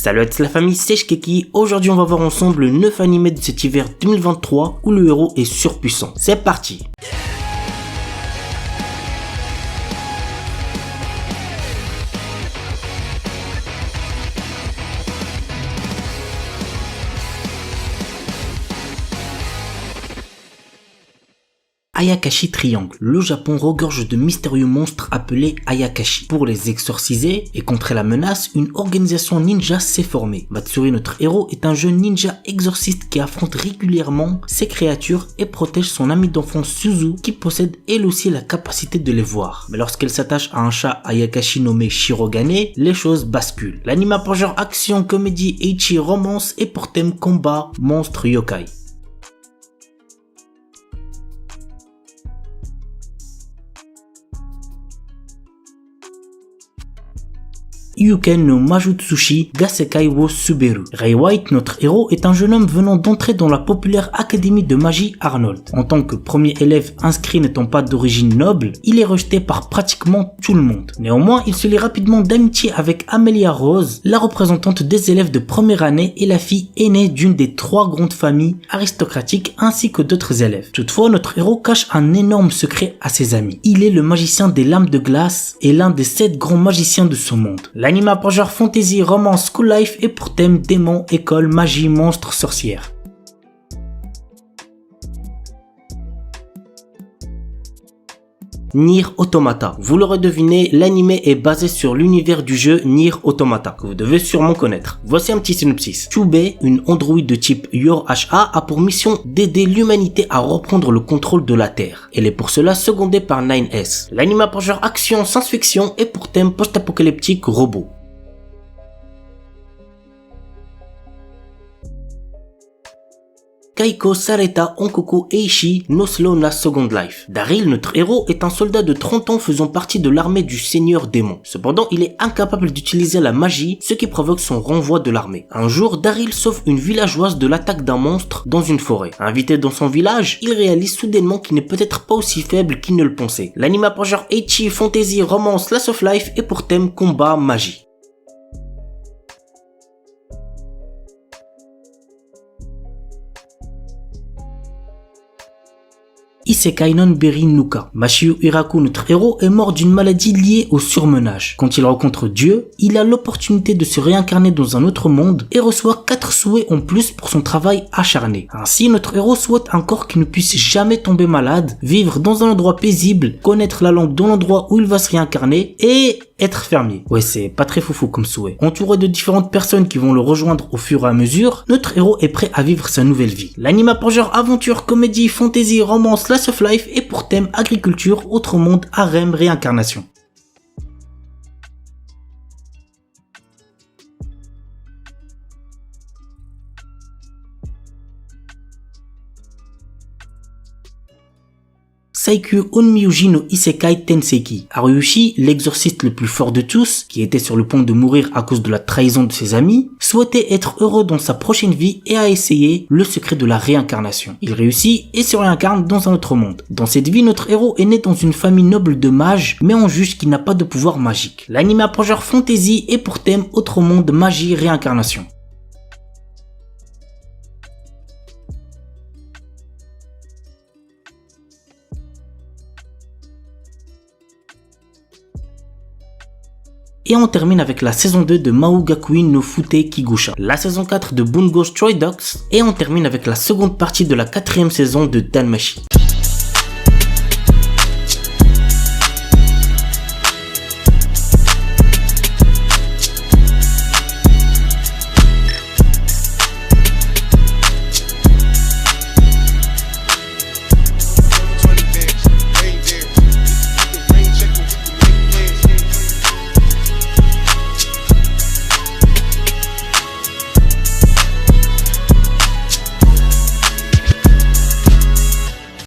Salut à toute la famille, c'est Shkeki. Aujourd'hui on va voir ensemble le 9 animé de cet hiver 2023 où le héros est surpuissant. C'est parti. Ayakashi Triangle. Le Japon regorge de mystérieux monstres appelés Ayakashi. Pour les exorciser et contrer la menace, une organisation ninja s'est formée. Matsuri, notre héros, est un jeune ninja exorciste qui affronte régulièrement ces créatures et protège son ami d'enfance Suzu qui possède elle aussi la capacité de les voir. Mais lorsqu'elle s'attache à un chat Ayakashi nommé Shirogane, les choses basculent. L'anime a pour genre action, comédie, ecchi, romance et pour thème combat, monstre, yokai. Yuken no Majutsushi Gasekai wo Suberu. Ray White, notre héros, est un jeune homme venant d'entrer dans la populaire académie de magie Arnold. En tant que premier élève inscrit n'étant pas d'origine noble, il est rejeté par pratiquement tout le monde. Néanmoins, il se lie rapidement d'amitié avec Amelia Rose, la représentante des élèves de première année et la fille aînée d'une des 3 grandes familles aristocratiques ainsi que d'autres élèves. Toutefois, notre héros cache un énorme secret à ses amis. Il est le magicien des lames de glace et l'un des 7 grands magiciens de ce monde. L'anime a pour genre fantasy, romance, school life et pour thème démons, école, magie, monstres, sorcières. Nier Automata. Vous l'aurez deviné, l'anime est basé sur l'univers du jeu Nier Automata, que vous devez sûrement connaître. Voici un petit synopsis. Chube, une androïde de type YOR-HA, a pour mission d'aider l'humanité à reprendre le contrôle de la Terre. Elle est pour cela secondée par 9S. L'anime a pour genre action, science-fiction et pour thème post-apocalyptique robot. Kaiko Sareta Onkoku Eishi no Slow na Second Life. Daryl, notre héros, est un soldat de 30 ans faisant partie de l'armée du Seigneur Démon. Cependant, il est incapable d'utiliser la magie, ce qui provoque son renvoi de l'armée. Un jour, Daryl sauve une villageoise de l'attaque d'un monstre dans une forêt. Invité dans son village, il réalise soudainement qu'il n'est peut-être pas aussi faible qu'il ne le pensait. L'anime a pour genre ecchi, fantasy, romance, slice of life et pour thème combat, magie. Isekai non Beri Nuka. Mashio Hiraku, notre héros, est mort d'une maladie liée au surmenage. Quand il rencontre Dieu, il a l'opportunité de se réincarner dans un autre monde et reçoit 4 souhaits en plus pour son travail acharné. Ainsi, notre héros souhaite un corps qui ne puisse jamais tomber malade, vivre dans un endroit paisible, connaître la langue dans l'endroit où il va se réincarner et être fermier. Ouais, c'est pas très foufou comme souhait. Entouré de différentes personnes qui vont le rejoindre au fur et à mesure, notre héros est prêt à vivre sa nouvelle vie. L'anime a pour genre aventure, comédie, fantasy, romance, slice of life et pour thème agriculture, autre monde, harem, réincarnation. Saikyu Onmyuji no Isekai Tenseki. Haruyushi, l'exorciste le plus fort de tous, qui était sur le point de mourir à cause de la trahison de ses amis, souhaitait être heureux dans sa prochaine vie et a essayé le secret de la réincarnation. Il réussit et se réincarne dans un autre monde. Dans cette vie, notre héros est né dans une famille noble de mages, mais on juge qu'il n'a pas de pouvoir magique. L'anime a pour genre fantasy et pour thème autre monde, magie, réincarnation. Et on termine avec la saison 2 de Mahou Gakuin no Fute Kigusha, la saison 4 de Bungo Stray Dogs, et on termine avec la seconde partie de la 4e saison de Danmachi.